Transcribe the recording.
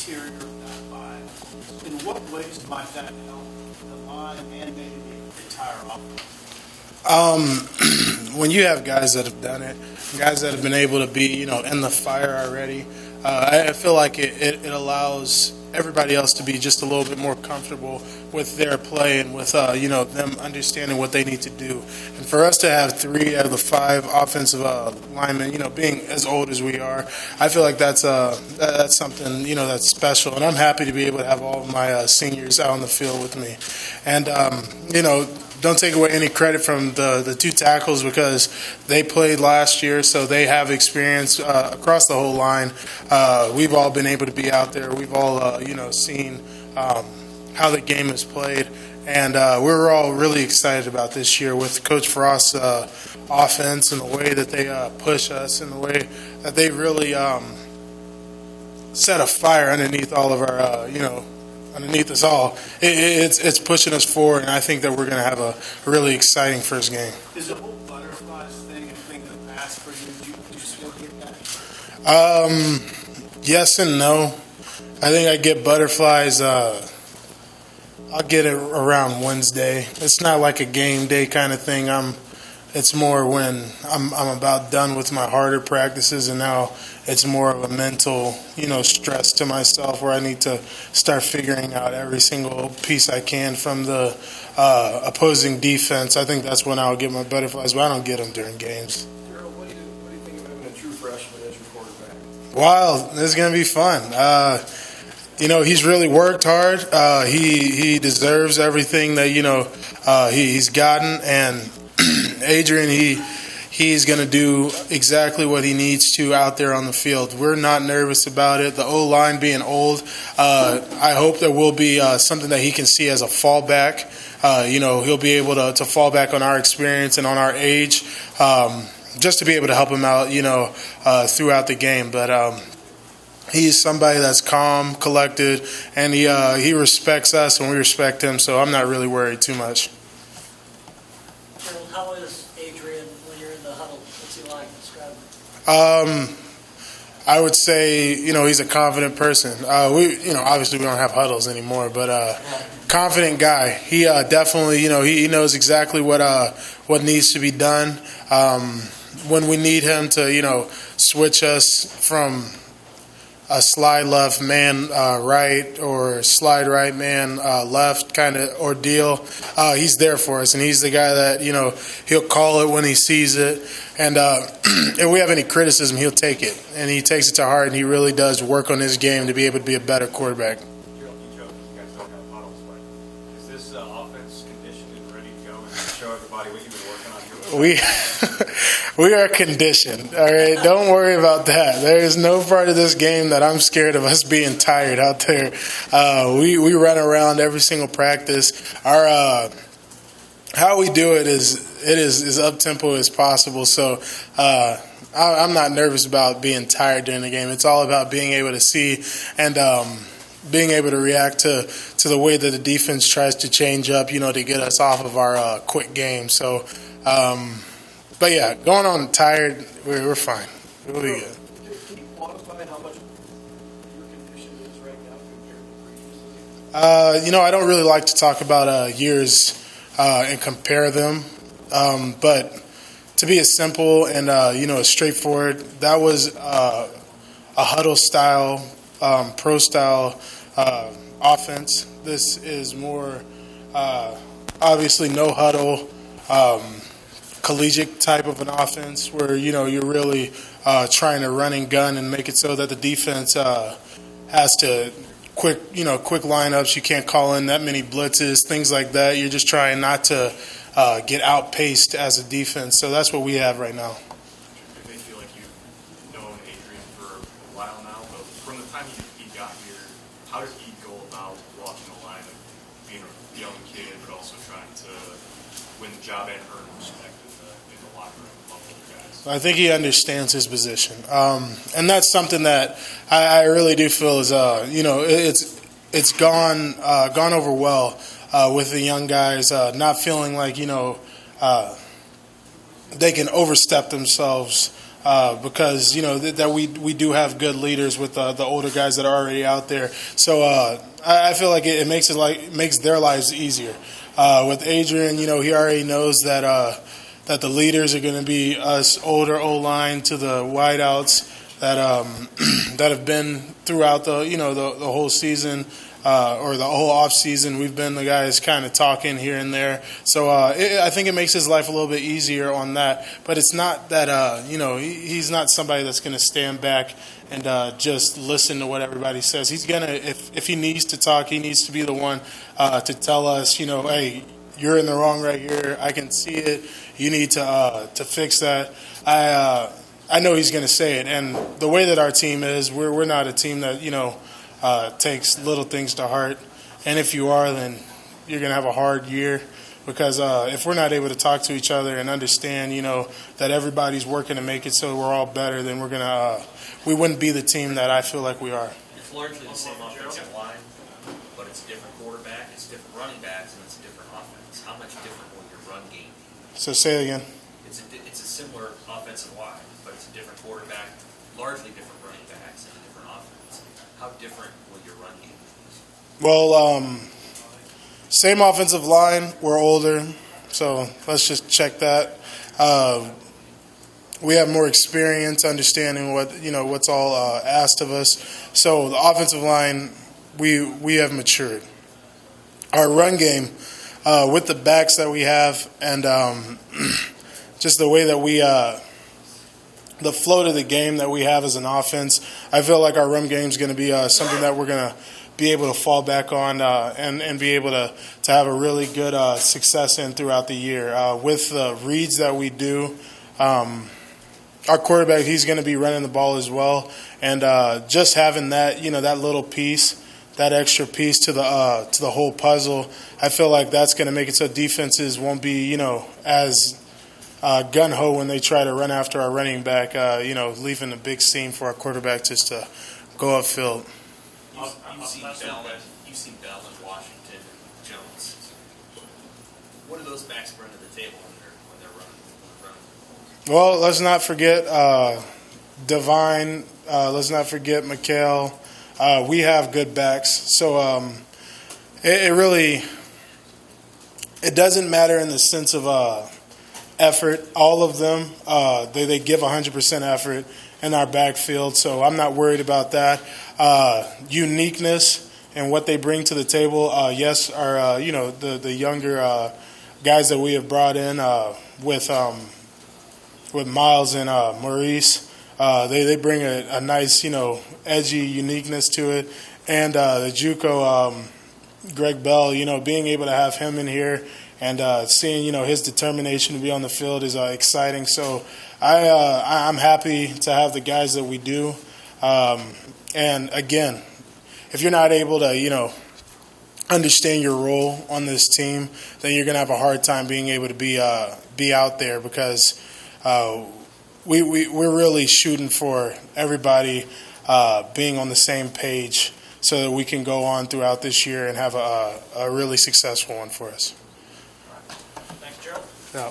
interior of that five. In what ways might that help the line and maybe the entire offense? When you have guys that have done it, guys that have been able to be, in the fire already, I feel like it allows everybody else to be just a little bit more comfortable with their play and with, them understanding what they need to do. And for us to have 3 out of the 5 offensive linemen, being as old as we are, I feel like that's something, that's special. And I'm happy to be able to have all of my seniors out on the field with me. And, don't take away any credit from the 2 tackles because they played last year, so they have experience across the whole line. We've all been able to be out there. We've all, seen how the game is played. And we're all really excited about this year with Coach Frost's offense and the way that they push us and the way that they really set a fire underneath all of our, underneath us all. It's pushing us forward, and I think that we're going to have a really exciting first game. Is the whole butterflies thing a thing in the past for you? Do you still get that? Yes and no. I think I get butterflies. I'll get it around Wednesday. It's not like a game day kind of thing. It's more when I'm about done with my harder practices, and now it's more of a mental, stress to myself where I need to start figuring out every single piece I can from the opposing defense. I think that's when I'll get my butterflies, but I don't get them during games. Jerald, what do you think of having a true freshman as your quarterback? Wow, this is going to be fun. He's really worked hard. He deserves everything that, he's gotten, and Adrian, he's going to do exactly what he needs to out there on the field. We're not nervous about it. The O-line being old, I hope there will be something that he can see as a fallback. He'll be able to fall back on our experience and on our age, just to be able to help him out, throughout the game. But he's somebody that's calm, collected, and he respects us and we respect him, so I'm not really worried too much. How is Adrian when you're in the huddle? What's he like? Describe him. I would say, he's a confident person. Obviously we don't have huddles anymore, but confident guy. He definitely, he knows exactly what needs to be done. When we need him to, switch us from a slide left man right or slide right man left kind of ordeal, he's there for us, and he's the guy that he'll call it when he sees it, and if we have any criticism, he'll take it, and he takes it to heart, and he really does work on his game to be able to be a better quarterback. You joke, you guys don't have huddles, but is this offense conditioned and ready to go and show everybody what you've been working on here? We are conditioned, all right? Don't worry about that. There is no part of this game that I'm scared of us being tired out there. We run around every single practice. Our how we do it is up-tempo as possible, so I'm not nervous about being tired during the game. It's all about being able to see and being able to react to the way that the defense tries to change up, to get us off of our quick game. So, but yeah, going on tired, we're fine. We'll be good. Can you quantify how much your condition is right now compared to previously? I don't really like to talk about years and compare them, but to be as simple and as straightforward, that was a huddle style, pro style offense. This is more obviously no huddle. Collegiate type of an offense where you're really trying to run and gun and make it so that the defense has to quick lineups. You can't call in that many blitzes, things like that. You're just trying not to get outpaced as a defense. So that's what we have right now. It may feel like you've known Adrian for a while now, but from the time he got here, how did he go about walking the line of being a young kid, but also trying to win the job and earn respect in the locker room among the guys? I think he understands his position, and that's something that I really do feel is it's gone over well with the young guys, not feeling like they can overstep themselves because that we do have good leaders with the older guys that are already out there. So I feel like it makes their lives easier. With Adrian, he already knows that the leaders are going to be us older O-line to the wideouts that have been throughout the whole season. Or the whole off season, we've been the guys kind of talking here and there. So I think it makes his life a little bit easier on that. But it's not that he's not somebody that's going to stand back and just listen to what everybody says. He's gonna, if he needs to talk, he needs to be the one to tell us, hey, you're in the wrong right here. I can see it. You need to fix that. I know he's going to say it. And the way that our team is, we're not a team that takes little things to heart, and if you are, then you're going to have a hard year, because if we're not able to talk to each other and understand, that everybody's working to make it so we're all better, then we wouldn't be the team that I feel like we are. It's largely the same offensive line, but it's a different quarterback, it's different running backs, and it's a different offense. How much different will your run game be? So say it again. It's a similar offensive line, but it's a different quarterback, largely different running backs, and a different offense. How different will your run game be? Well, same offensive line. We're older, so let's just check that. We have more experience understanding what's all asked of us. So the offensive line, we have matured. Our run game, with the backs that we have, and just the way that the flow to the game that we have as an offense, I feel like our run game is going to be something that we're going to be able to fall back on and be able to have a really good success in throughout the year. With the reads that we do, our quarterback, he's going to be running the ball as well. And just having that, that little piece, that extra piece to the whole puzzle, I feel like that's going to make it so defenses won't be, as gun-ho when they try to run after our running back, leaving a big seam for our quarterback just to go upfield. You've seen Bell and Washington, Jones. What do those backs bring to the table when they're running? Well, let's not forget Devine. Let's not forget McHale. We have good backs. So it really doesn't matter in the sense of effort. All of them, they give 100% effort in our backfield, so I'm not worried about that. Uniqueness and what they bring to the table, yes, are the younger guys that we have brought in with Miles and Maurice. They bring a nice, edgy uniqueness to it, and the JUCO Greg Bell, being able to have him in here and seeing, his determination to be on the field is exciting. So I'm happy to have the guys that we do. And again, if you're not able to, understand your role on this team, then you're going to have a hard time being able to be out there, because we're really shooting for everybody being on the same page so that we can go on throughout this year and have a really successful one for us. Thanks, Jerald. Yeah.